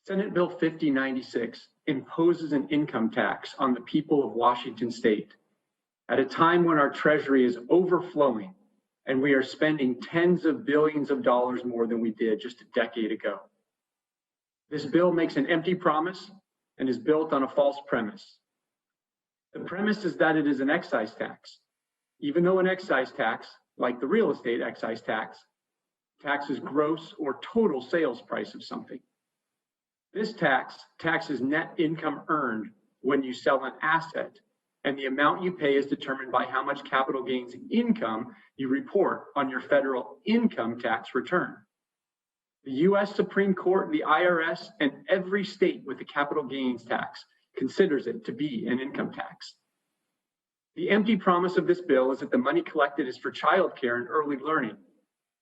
Senate Bill 5096 imposes an income tax on the people of Washington state at a time when our treasury is overflowing and we are spending tens of billions of dollars more than we did just a decade ago. This bill makes an empty promise and is built on a false premise. The premise is that it is an excise tax, even though an excise tax, like the real estate excise tax, taxes gross or total sales price of something. This tax taxes net income earned when you sell an asset, and the amount you pay is determined by how much capital gains income you report on your federal income tax return. The U.S. Supreme Court, the IRS, and every state with a capital gains tax considers it to be an income tax. The empty promise of this bill is that the money collected is for childcare and early learning.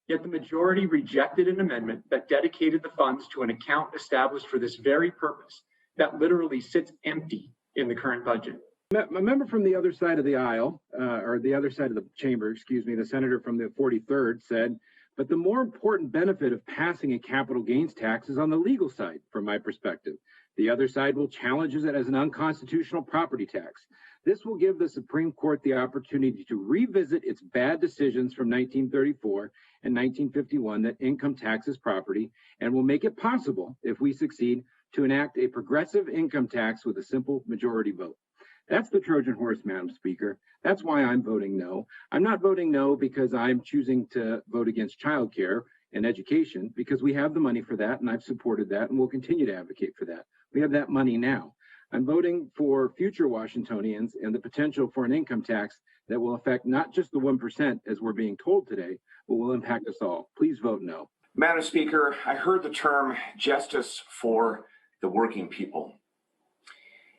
Yet the majority rejected an amendment that dedicated the funds to an account established for this very purpose that literally sits empty in the current budget. A member from the other side of the aisle, or the other side of the chamber, excuse me, the senator from the 43rd said, but the more important benefit of passing a capital gains tax is on the legal side, from my perspective. The other side will challenge it as an unconstitutional property tax. This will give the Supreme Court the opportunity to revisit its bad decisions from 1934 and 1951 that income tax is property, and will make it possible, if we succeed, to enact a progressive income tax with a simple majority vote. That's the Trojan horse, Madam Speaker. That's why I'm voting no. I'm not voting no because I'm choosing to vote against childcare and education, because we have the money for that, and I've supported that, and will continue to advocate for that. We have that money now. I'm voting for future Washingtonians and the potential for an income tax that will affect not just the 1%, as we're being told today, but will impact us all. Please vote no. Madam Speaker, I heard the term justice for the working people.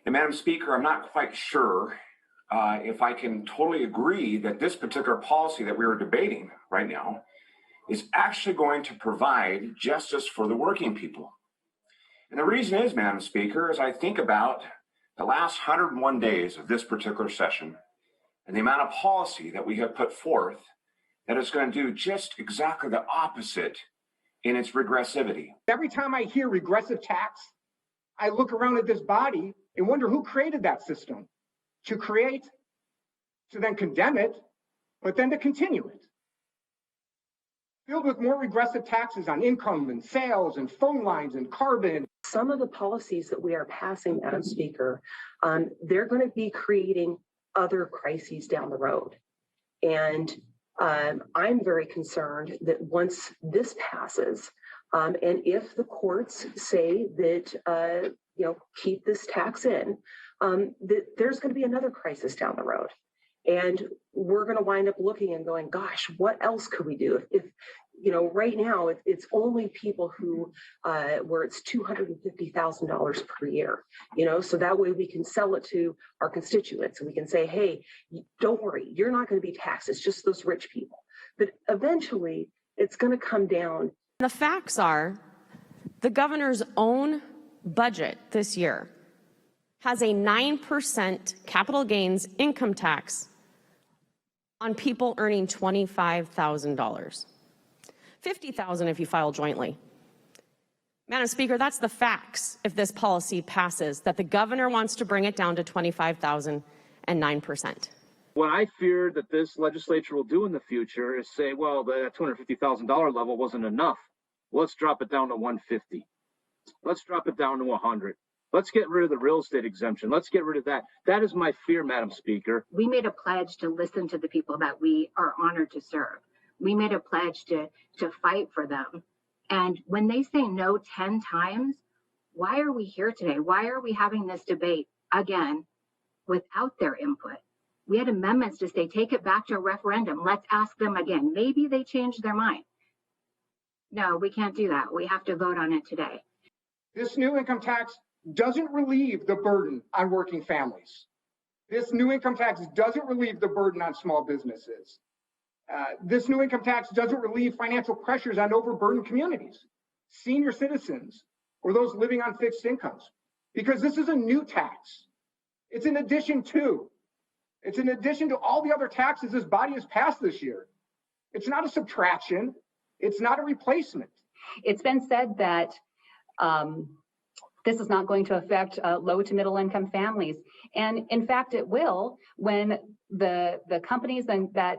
And Madam Speaker, I'm not quite sure if I can totally agree that this particular policy that we are debating right now is actually going to provide justice for the working people. And the reason is, Madam Speaker, as I think about the last 101 days of this particular session and the amount of policy that we have put forth, that is going to do just exactly the opposite in its regressivity. Every time I hear regressive tax, I look around at this body and wonder who created that system to create, to then condemn it, but then to continue it. Filled with more regressive taxes on income and sales and phone lines and carbon. Some of the policies that we are passing, Madam Speaker, they're going to be creating other crises down the road. And I'm very concerned that once this passes, and if the courts say that, keep this tax in, that there's going to be another crisis down the road. And we're going to wind up looking and going, gosh, what else could we do? If right now it's only people who, where it's $250,000 per year, so that way we can sell it to our constituents and we can say, hey, don't worry, you're not going to be taxed. It's just those rich people. But eventually it's going to come down. The facts are the governor's own budget this year has a 9% capital gains income tax on people earning $25,000. $50,000 if you file jointly. Madam Speaker, that's the facts if this policy passes, that the governor wants to bring it down to $25,000 and 9%. What I fear that this legislature will do in the future is say, well, the $250,000 level wasn't enough. Let's drop it down to $150,000. Let's drop it down to $100,000. Let's get rid of the real estate exemption. Let's get rid of that. That is my fear, Madam Speaker. We made a pledge to listen to the people that we are honored to serve. We made a pledge to fight for them. And when they say no 10 times, why are we here today? Why are we having this debate again without their input? We had amendments to say, take it back to a referendum. Let's ask them again. Maybe they changed their mind. No, we can't do that. We have to vote on it today. This new income tax doesn't relieve the burden on working families. This new income tax doesn't relieve the burden on small businesses. This new income tax doesn't relieve financial pressures on overburdened communities, senior citizens, or those living on fixed incomes, because this is a new tax. It's in addition to all the other taxes this body has passed this year. It's not a subtraction. It's not a replacement. It's been said that This is not going to affect low to middle income families. And in fact, it will when the companies that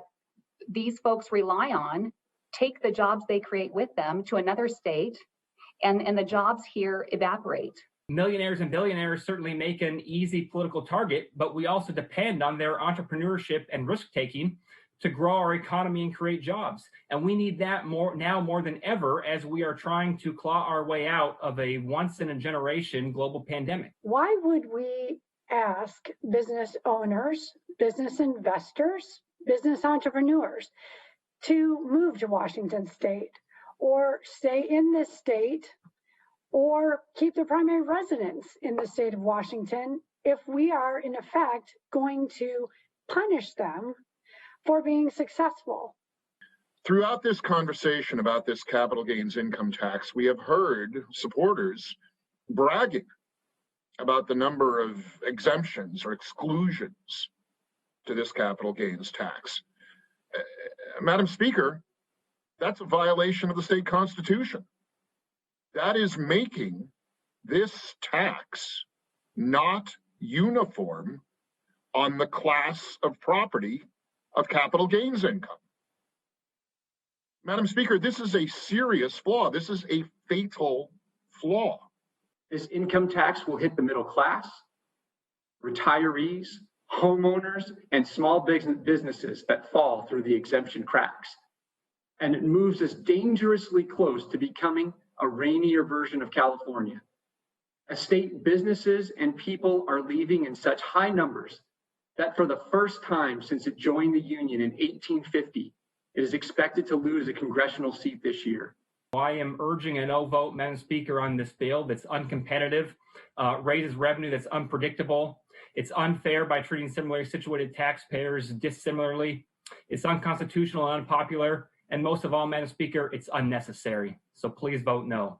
these folks rely on take the jobs they create with them to another state, and the jobs here evaporate. Millionaires and billionaires certainly make an easy political target, but we also depend on their entrepreneurship and risk-taking to grow our economy and create jobs. And we need that now more than ever as we are trying to claw our way out of a once-in-a-generation global pandemic. Why would we ask business owners, business investors, business entrepreneurs to move to Washington State or stay in this state or keep their primary residence in the state of Washington if we are, in effect, going to punish them for being successful? Throughout this conversation about this capital gains income tax, we have heard supporters bragging about the number of exemptions or exclusions to this capital gains tax. Madam Speaker, that's a violation of the state constitution. That is making this tax not uniform on the class of property of capital gains income. Madam Speaker, this is a serious flaw. This is a fatal flaw. This income tax will hit the middle class, retirees, homeowners, and small businesses that fall through the exemption cracks. And it moves us dangerously close to becoming a rainier version of California. A state businesses and people are leaving in such high numbers that for the first time since it joined the Union in 1850, it is expected to lose a congressional seat this year. I am urging a no vote, Madam Speaker, on this bill that's uncompetitive, raises revenue that's unpredictable. It's unfair by treating similarly situated taxpayers dissimilarly. It's unconstitutional and unpopular. And most of all, Madam Speaker, it's unnecessary. So please vote no.